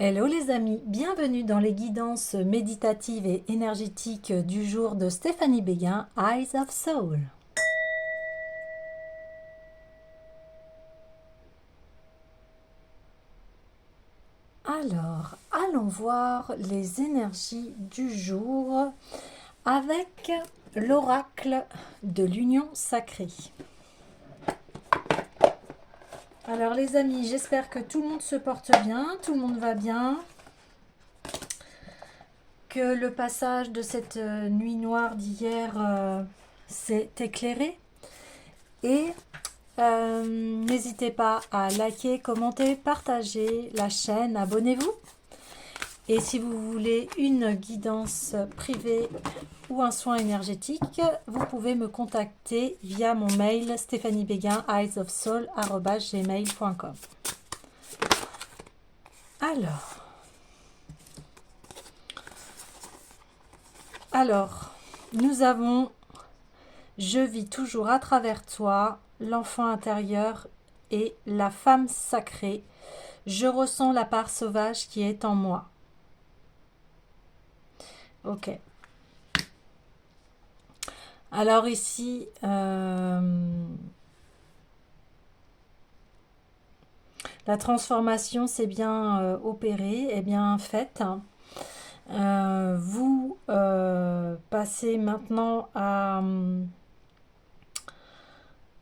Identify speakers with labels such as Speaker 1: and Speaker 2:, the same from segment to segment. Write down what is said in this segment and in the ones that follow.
Speaker 1: Hello les amis, bienvenue dans les guidances méditatives et énergétiques du jour de Stéphanie Béguin, Eyes of Soul. Alors, allons voir les énergies du jour avec l'oracle de l'union sacrée. Alors les amis, j'espère que tout le monde se porte bien, tout le monde va bien, que le passage de cette nuit noire d'hier s'est éclairé et n'hésitez pas à liker, commenter, partager la chaîne, abonnez-vous. Et si vous voulez une guidance privée ou un soin énergétique, vous pouvez me contacter via mon mail stéphaniebéguin eyesofsoul@gmail.com. Alors, nous avons je vis toujours à travers toi, l'enfant intérieur et la femme sacrée. Je ressens la part sauvage qui est en moi. Ok. Alors ici, la transformation s'est bien opérée, est bien faite. Vous passez maintenant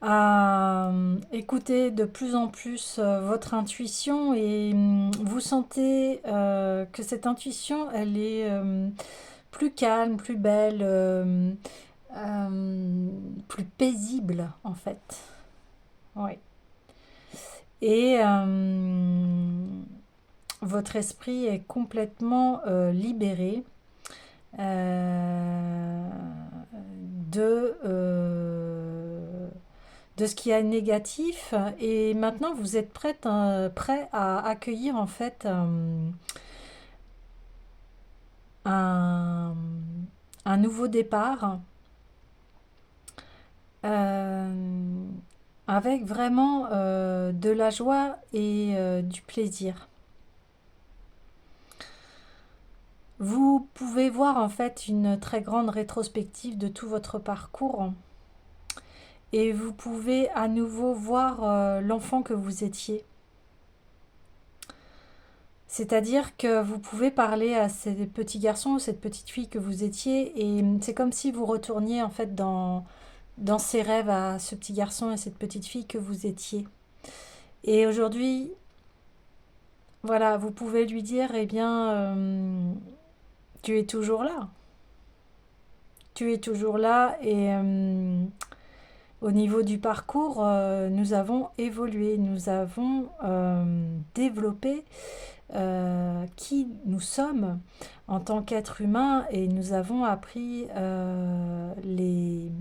Speaker 1: à écouter de plus en plus votre intuition et vous sentez que cette intuition, elle est plus calme, plus belle, plus paisible en fait. Oui. Et votre esprit est complètement libéré de ce qui est négatif et maintenant vous êtes prêt à accueillir en fait un nouveau départ avec vraiment de la joie et du plaisir. Vous pouvez voir en fait une très grande rétrospective de tout votre parcours et vous pouvez à nouveau voir l'enfant que vous étiez. C'est-à-dire que vous pouvez parler à ces petits garçons ou cette petite fille que vous étiez et c'est comme si vous retourniez en fait dans ces rêves à ce petit garçon et cette petite fille que vous étiez. Et aujourd'hui, voilà, vous pouvez lui dire, eh bien, tu es toujours là. Tu es toujours là et au niveau du parcours, nous avons évolué, nous avons développé qui nous sommes en tant qu'être humain et nous avons appris les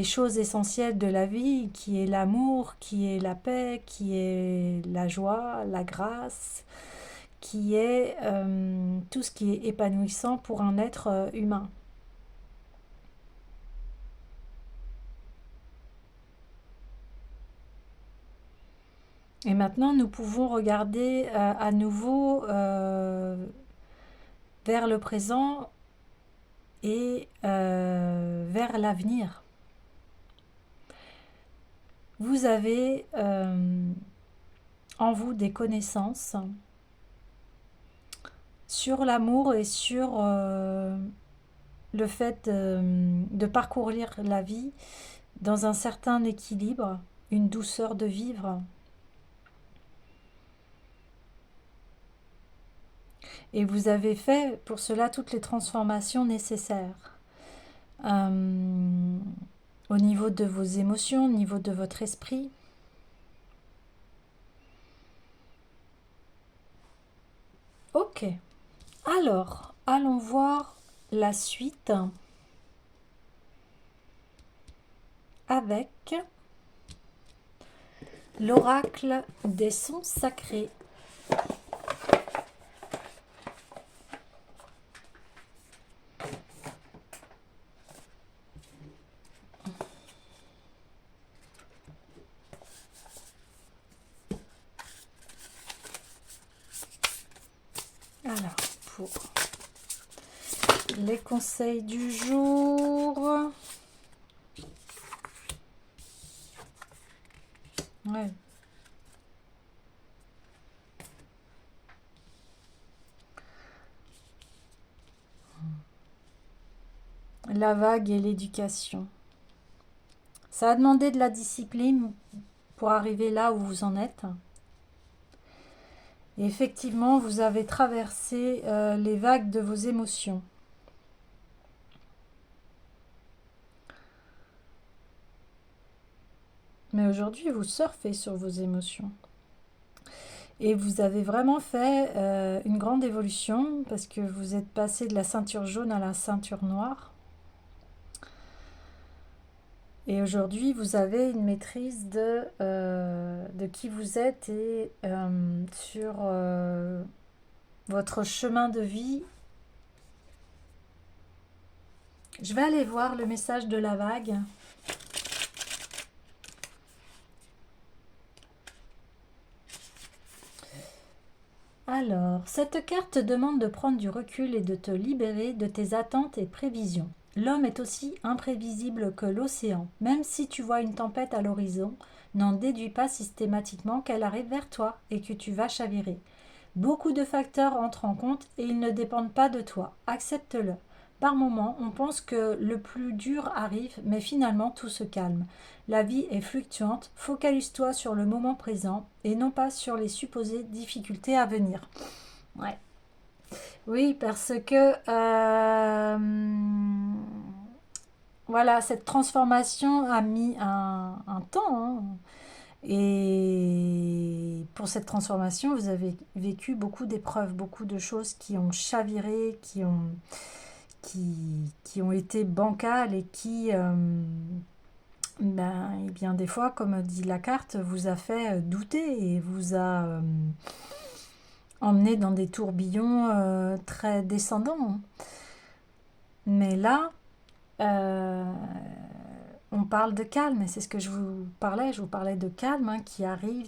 Speaker 1: choses essentielles de la vie, qui est l'amour, qui est la paix, qui est la joie, la grâce, qui est tout ce qui est épanouissant pour un être humain. Et maintenant, nous pouvons regarder à nouveau vers le présent et vers l'avenir. Vous avez en vous des connaissances sur l'amour et sur le fait de parcourir la vie dans un certain équilibre, une douceur de vivre. Et vous avez fait pour cela toutes les transformations nécessaires. Au niveau de vos émotions, au niveau de votre esprit. Ok. Alors, allons voir la suite avec l'oracle des sons sacrés. pour les conseils du jour. Ouais. La vague et l'éducation. Ça a demandé de la discipline pour arriver là où vous en êtes. Et effectivement, vous avez traversé les vagues de vos émotions. Mais aujourd'hui, vous surfez sur vos émotions. Et vous avez vraiment fait une grande évolution parce que vous êtes passé de la ceinture jaune à la ceinture noire. Et aujourd'hui, vous avez une maîtrise de qui vous êtes et sur votre chemin de vie. Je vais aller voir le message de la vague. Alors, cette carte demande de prendre du recul et de te libérer de tes attentes et prévisions. L'homme est aussi imprévisible que l'océan. Même si tu vois une tempête à l'horizon, n'en déduis pas systématiquement qu'elle arrive vers toi et que tu vas chavirer. Beaucoup de facteurs entrent en compte et ils ne dépendent pas de toi. Accepte-le. Par moments, on pense que le plus dur arrive, mais finalement tout se calme. La vie est fluctuante, focalise-toi sur le moment présent et non pas sur les supposées difficultés à venir. Ouais. Oui, parce que voilà, cette transformation a mis un temps, hein. Et pour cette transformation, vous avez vécu beaucoup d'épreuves, beaucoup de choses qui ont chaviré, qui ont été bancales et qui, eh bien, des fois, comme dit la carte, vous a fait douter et vous a emmené dans des tourbillons très descendants. Mais là, on parle de calme, et c'est ce que je vous parlais de calme hein, qui arrive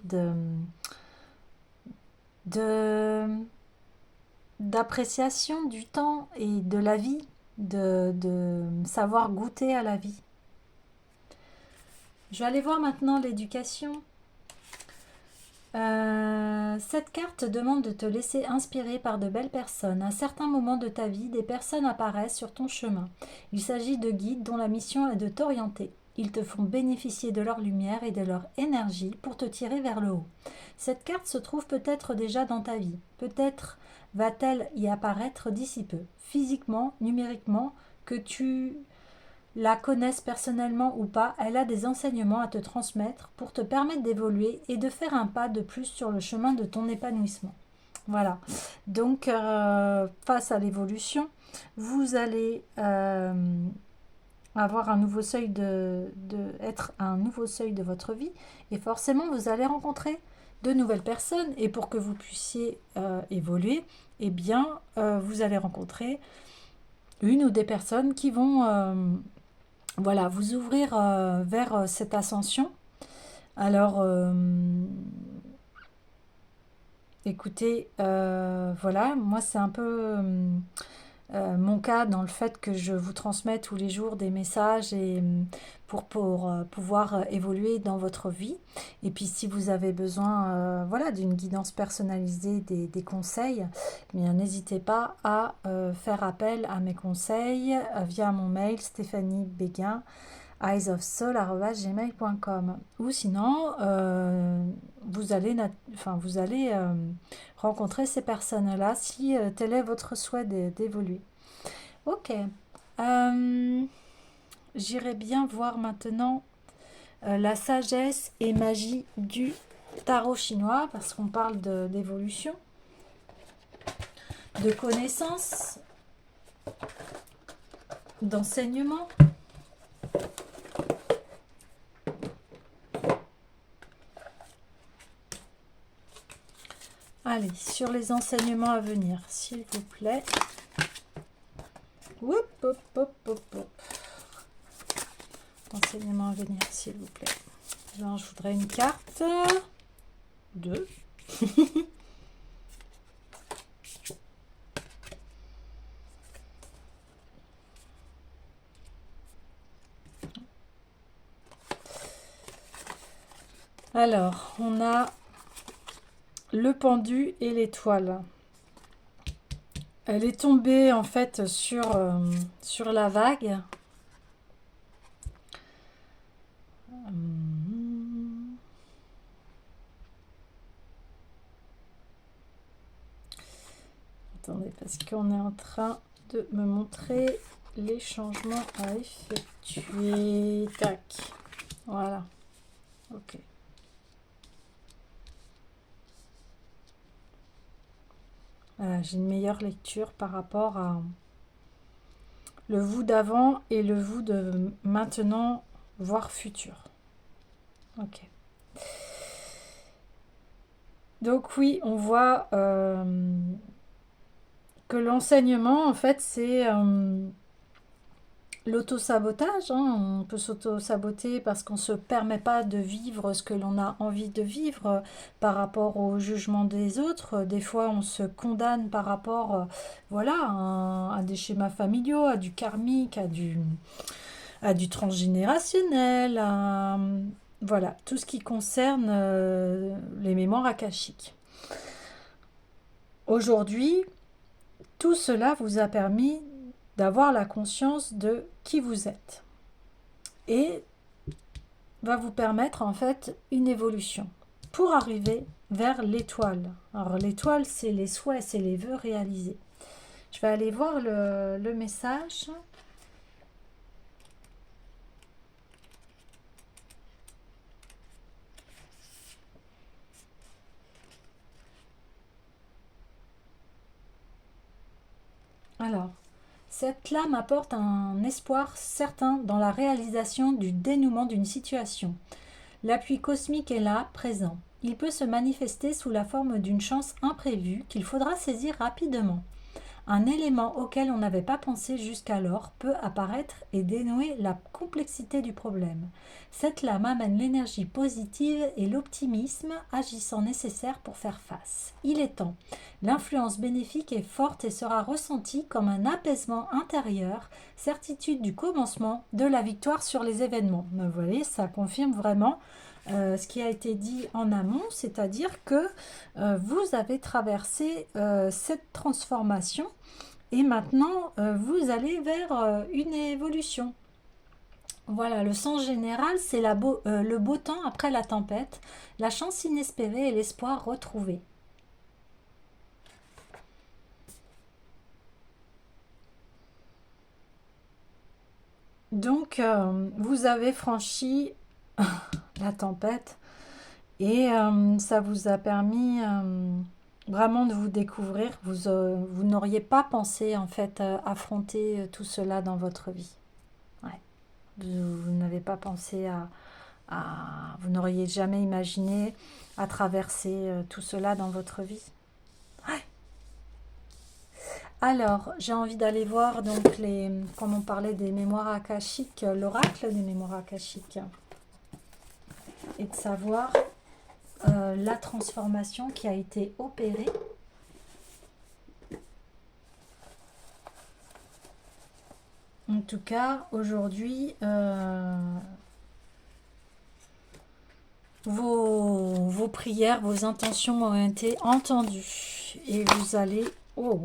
Speaker 1: d'appréciation du temps et de la vie, de savoir goûter à la vie. Je vais aller voir maintenant l'éducation. Cette carte demande de te laisser inspirer par de belles personnes. À certains moments de ta vie, des personnes apparaissent sur ton chemin. Il s'agit de guides dont la mission est de t'orienter. Ils te font bénéficier de leur lumière et de leur énergie pour te tirer vers le haut. Cette carte se trouve peut-être déjà dans ta vie. Peut-être va-t-elle y apparaître d'ici peu, physiquement, numériquement, que tu la connaissent personnellement ou pas, elle a des enseignements à te transmettre pour te permettre d'évoluer et de faire un pas de plus sur le chemin de ton épanouissement. Voilà. Donc, face à l'évolution, vous allez avoir un nouveau seuil être à un nouveau seuil de votre vie et forcément, vous allez rencontrer de nouvelles personnes et pour que vous puissiez évoluer, eh bien, vous allez rencontrer une ou des personnes qui vont voilà, vous ouvrir vers cette ascension. Alors, écoutez, voilà, moi c'est un peu mon cas dans le fait que je vous transmets tous les jours des messages et pour pouvoir évoluer dans votre vie. Et puis si vous avez besoin voilà, d'une guidance personnalisée, des conseils, eh bien n'hésitez pas à faire appel à mes conseils via mon mail Stéphanie Béguin eyesofsoul@gmail.com ou sinon vous allez rencontrer ces personnes-là si tel est votre souhait d'évoluer. Ok. J'irai bien voir maintenant la sagesse et magie du tarot chinois parce qu'on parle d'évolution, de connaissances, d'enseignement. Allez, sur les enseignements à venir, s'il vous plaît. Hop, hop, hop, hop, hop. Enseignements à venir, s'il vous plaît. Alors, je voudrais une carte. 2. Alors, on a le pendu et l'étoile. Elle est tombée en fait sur la vague. Attendez, parce qu'on est en train de me montrer les changements à effectuer. Tac. Voilà. Ok. Voilà, j'ai une meilleure lecture par rapport à le vous d'avant et le vous de maintenant, voire futur. Ok. Donc oui, on voit que l'enseignement, en fait, c'est l'auto-sabotage. Hein. On peut s'auto-saboter parce qu'on ne se permet pas de vivre ce que l'on a envie de vivre par rapport au jugement des autres. Des fois, on se condamne par rapport voilà, à des schémas familiaux, à du karmique, à du transgénérationnel, voilà, tout ce qui concerne les mémoires akashiques. Aujourd'hui, tout cela vous a permis d'avoir la conscience de qui vous êtes et va vous permettre en fait une évolution pour arriver vers l'étoile. Alors l'étoile, c'est les souhaits, c'est les vœux réalisés. Je vais aller voir le message. Alors, cette lame apporte un espoir certain dans la réalisation du dénouement d'une situation. L'appui cosmique est là, présent. Il peut se manifester sous la forme d'une chance imprévue qu'il faudra saisir rapidement. Un élément auquel on n'avait pas pensé jusqu'alors peut apparaître et dénouer la complexité du problème. Cette lame amène l'énergie positive et l'optimisme agissant nécessaire pour faire face. Il est temps. L'influence bénéfique est forte et sera ressentie comme un apaisement intérieur, certitude du commencement de la victoire sur les événements. Vous voyez, ça confirme vraiment ce qui a été dit en amont, c'est-à-dire que vous avez traversé cette transformation et maintenant vous allez vers une évolution. Voilà, le sens général, c'est le beau temps après la tempête, la chance inespérée et l'espoir retrouvé. Donc, vous avez franchi la tempête et ça vous a permis vraiment de vous découvrir. Vous n'auriez pas pensé en fait affronter tout cela dans votre vie. Ouais. Vous n'avez pas pensé vous n'auriez jamais imaginé à traverser tout cela dans votre vie. Ouais. Alors, j'ai envie d'aller voir donc comme on parlait des mémoires akashiques, l'oracle des mémoires akashiques, et de savoir la transformation qui a été opérée. En tout cas, aujourd'hui, vos prières, vos intentions ont été entendues. Et vous allez... Oh,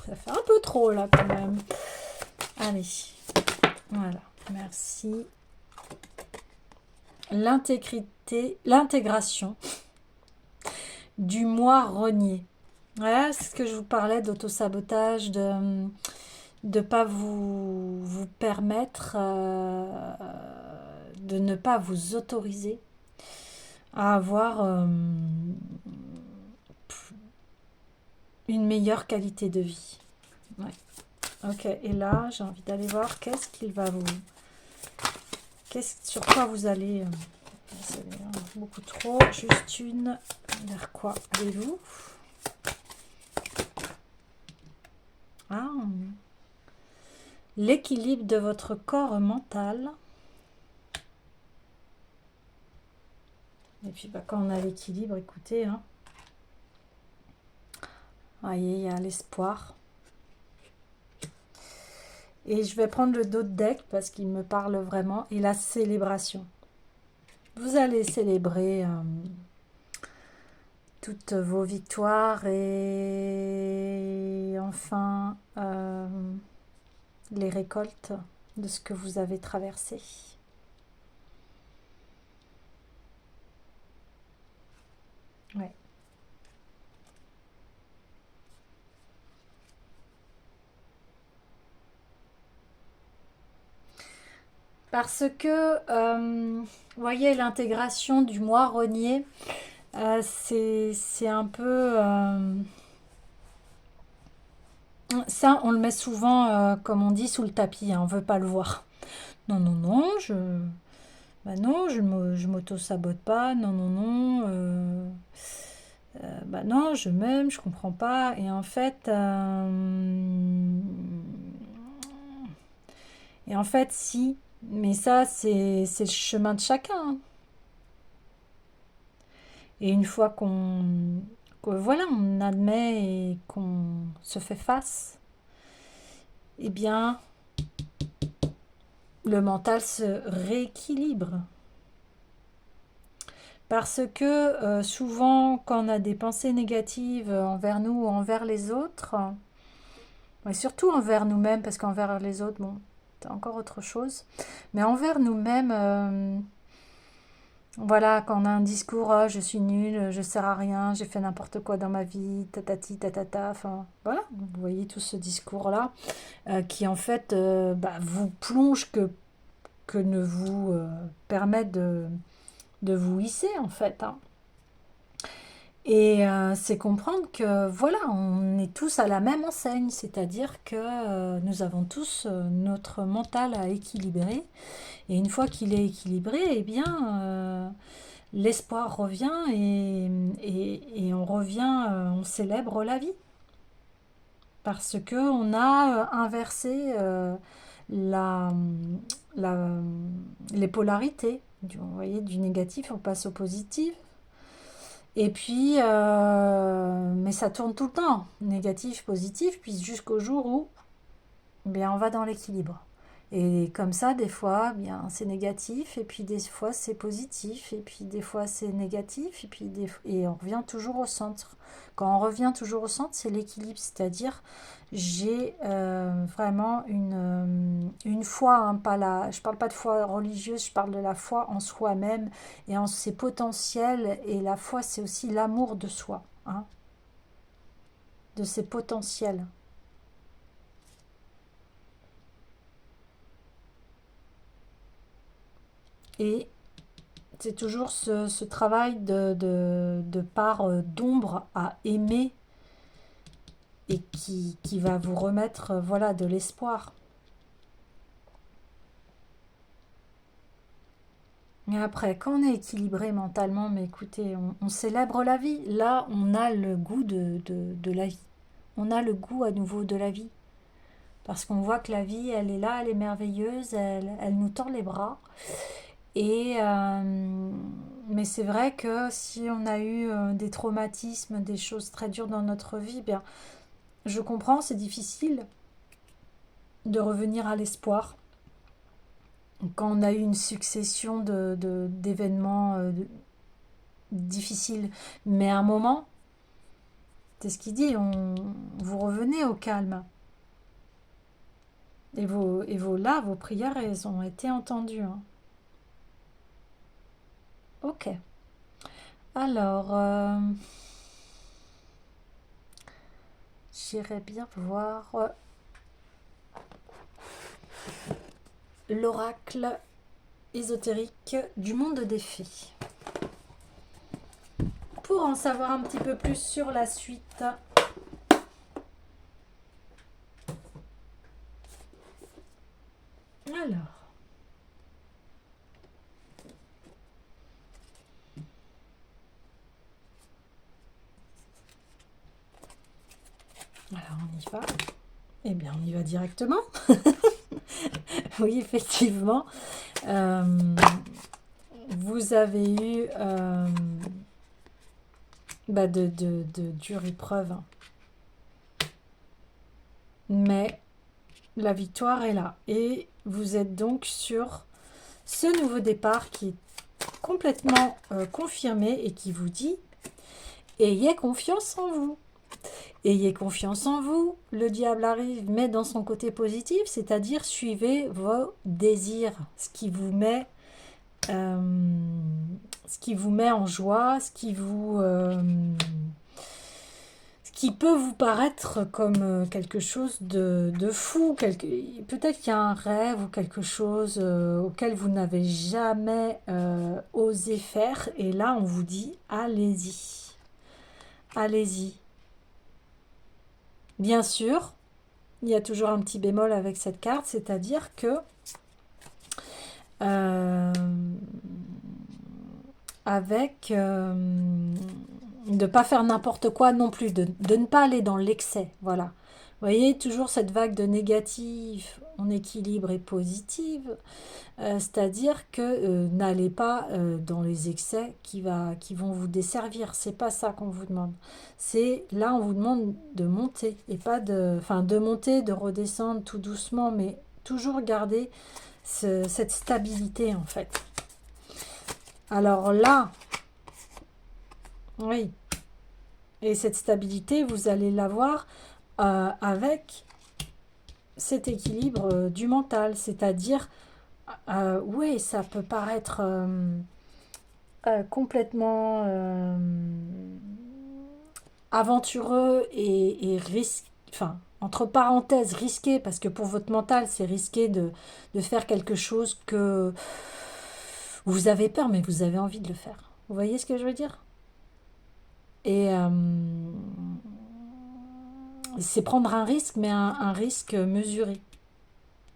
Speaker 1: ça fait un peu trop là quand même. Allez, voilà, merci. L'intégration du moi renié. Voilà, c'est ce que je vous parlais d'autosabotage, de ne pas vous permettre de ne pas vous autoriser à avoir une meilleure qualité de vie. Ouais. Ok, et là, j'ai envie d'aller voir qu'est-ce qu'il va vous... sur quoi vous allez... c'est beaucoup trop, juste une... Vers quoi allez-vous? Ah, l'équilibre de votre corps mental. Et puis bah, quand on a l'équilibre, écoutez, hein, voyez, il y a l'espoir. Et je vais prendre le dos de deck parce qu'il me parle vraiment. Et la célébration. Vous allez célébrer toutes vos victoires et enfin les récoltes de ce que vous avez traversé. Ouais. Parce que, vous voyez, l'intégration du mois renier, c'est un peu... ça, on le met souvent, comme on dit, sous le tapis, hein, on veut pas le voir. Non, non, non, bah non, je m'auto-sabote pas, non, non, non, bah non, je m'aime, je comprends pas. Et en fait, si, mais ça, c'est le chemin de chacun, hein. Et une fois que voilà, on admet et qu'on se fait face, eh bien, le mental se rééquilibre. Parce que souvent, quand on a des pensées négatives envers nous ou envers les autres, et surtout envers nous-mêmes, parce qu'envers les autres, bon, c'est encore autre chose, mais envers nous-mêmes, voilà, quand on a un discours, ah, je suis nulle, je sers à rien, j'ai fait n'importe quoi dans ma vie, tatati, tatata, enfin, voilà, vous voyez tout ce discours-là, qui en fait bah, vous plonge que ne vous permet de vous hisser, en fait, hein. Et c'est comprendre que voilà, on est tous à la même enseigne, c'est-à-dire que nous avons tous notre mental à équilibrer. Et une fois qu'il est équilibré, eh bien, l'espoir revient et on revient, on célèbre la vie. Parce que on a inversé la, la- les polarités. Vous voyez, du négatif, on passe au positif. Et puis, mais ça tourne tout le temps, négatif, positif, puis jusqu'au jour où, eh bien, on va dans l'équilibre. Et comme ça, des fois, eh bien, c'est négatif, et puis des fois, c'est positif, et puis des fois, c'est négatif, et puis et on revient toujours au centre. Quand on revient toujours au centre, c'est l'équilibre, c'est-à-dire, j'ai vraiment une foi, hein, pas je parle pas de foi religieuse, je parle de la foi en soi-même et en ses potentiels, et la foi, c'est aussi l'amour de soi, hein, de ses potentiels. Et c'est toujours ce travail de part d'ombre à aimer et qui va vous remettre voilà, de l'espoir. Et après, quand on est équilibré mentalement, mais écoutez, on célèbre la vie. Là, on a le goût de la vie. On a le goût à nouveau de la vie. Parce qu'on voit que la vie, elle est là, elle est merveilleuse, elle nous tend les bras. Et mais c'est vrai que si on a eu des traumatismes, des choses très dures dans notre vie, bien, je comprends, c'est difficile de revenir à l'espoir quand on a eu une succession d'événements difficiles. Mais à un moment, c'est ce qu'il dit, vous revenez au calme. Là, vos prières, elles ont été entendues, hein. Ok. Alors, j'irais bien voir l'oracle ésotérique du monde des fées. Pour en savoir un petit peu plus sur la suite. Alors on y va. Eh bien, on y va directement. Oui, effectivement. Euh, vous avez eu bah, de dures épreuves. Mais la victoire est là. Et vous êtes donc sur ce nouveau départ qui est complètement confirmé et qui vous dit « Ayez confiance en vous ». Ayez confiance en vous, le diable arrive, mais dans son côté positif, c'est-à-dire suivez vos désirs, euh, ce qui vous met en joie, ce qui peut vous paraître comme quelque chose de fou, peut-être qu'il y a un rêve ou quelque chose auquel vous n'avez jamais osé faire, et là on vous dit allez-y, allez-y. Bien sûr, il y a toujours un petit bémol avec cette carte, c'est-à-dire que de ne pas faire n'importe quoi non plus, de ne pas aller dans l'excès, voilà. Vous voyez, toujours cette vague de négatif en équilibre et positive, c'est-à-dire que n'allez pas dans les excès qui vont vous desservir, c'est pas ça qu'on vous demande. C'est là, on vous demande de monter, et pas de monter, de redescendre tout doucement, mais toujours garder cette stabilité en fait. Alors là, oui, et cette stabilité, vous allez l'avoir avec cet équilibre du mental, c'est-à-dire, oui, ça peut paraître complètement aventureux et risqué, enfin, entre parenthèses, risqué, parce que pour votre mental, c'est risqué de faire quelque chose que vous avez peur, mais vous avez envie de le faire. Vous voyez ce que je veux dire? Et c'est prendre un risque, mais un risque mesuré.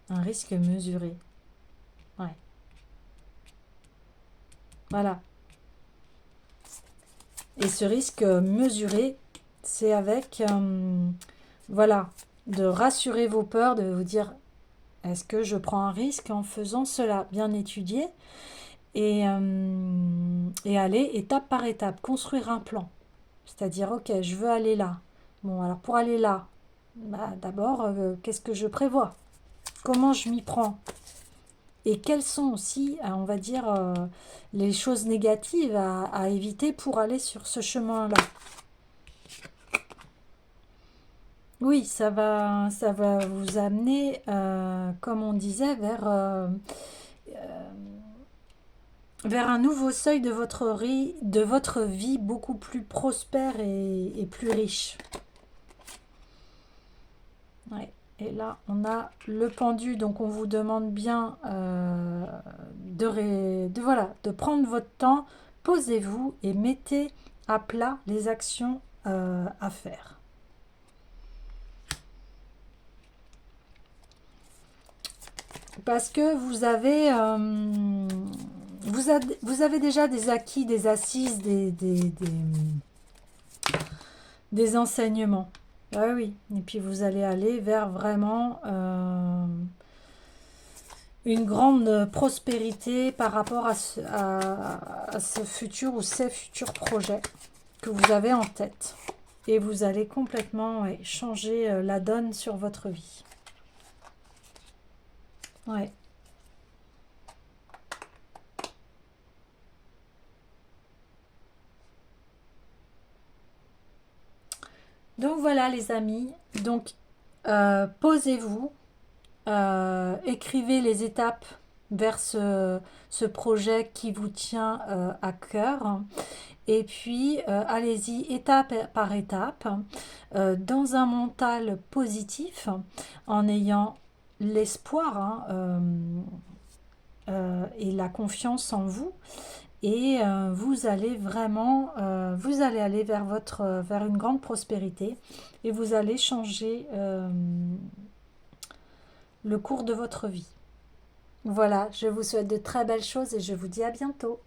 Speaker 1: Un risque mesuré. Ouais. Voilà. Et ce risque mesuré, c'est avec, voilà, de rassurer vos peurs, de vous dire, est-ce que je prends un risque en faisant cela? Bien étudier et aller étape par étape, construire un plan. C'est-à-dire, ok, je veux aller là. Bon, alors pour aller là, bah, d'abord, qu'est-ce que je prévois? Comment je m'y prends? Et quelles sont aussi, on va dire, les choses négatives à éviter pour aller sur ce chemin-là? Oui, ça va vous amener, comme on disait, vers un nouveau seuil de votre vie beaucoup plus prospère et plus riche. Ouais. Et là, on a le pendu, donc on vous demande bien de prendre votre temps, posez-vous et mettez à plat les actions à faire. Parce que vous avez déjà des acquis, des assises, des enseignements. Ah oui, et puis vous allez aller vers vraiment une grande prospérité par rapport à ce futur ou ces futurs projets que vous avez en tête. Et vous allez complètement changer la donne sur votre vie. Ouais. Donc voilà les amis, donc posez-vous, écrivez les étapes vers ce projet qui vous tient à cœur et puis allez-y étape par étape dans un mental positif en ayant l'espoir et la confiance en vous. Et vous allez vraiment, vous allez aller vers une grande prospérité et vous allez changer le cours de votre vie. Voilà, je vous souhaite de très belles choses et je vous dis à bientôt.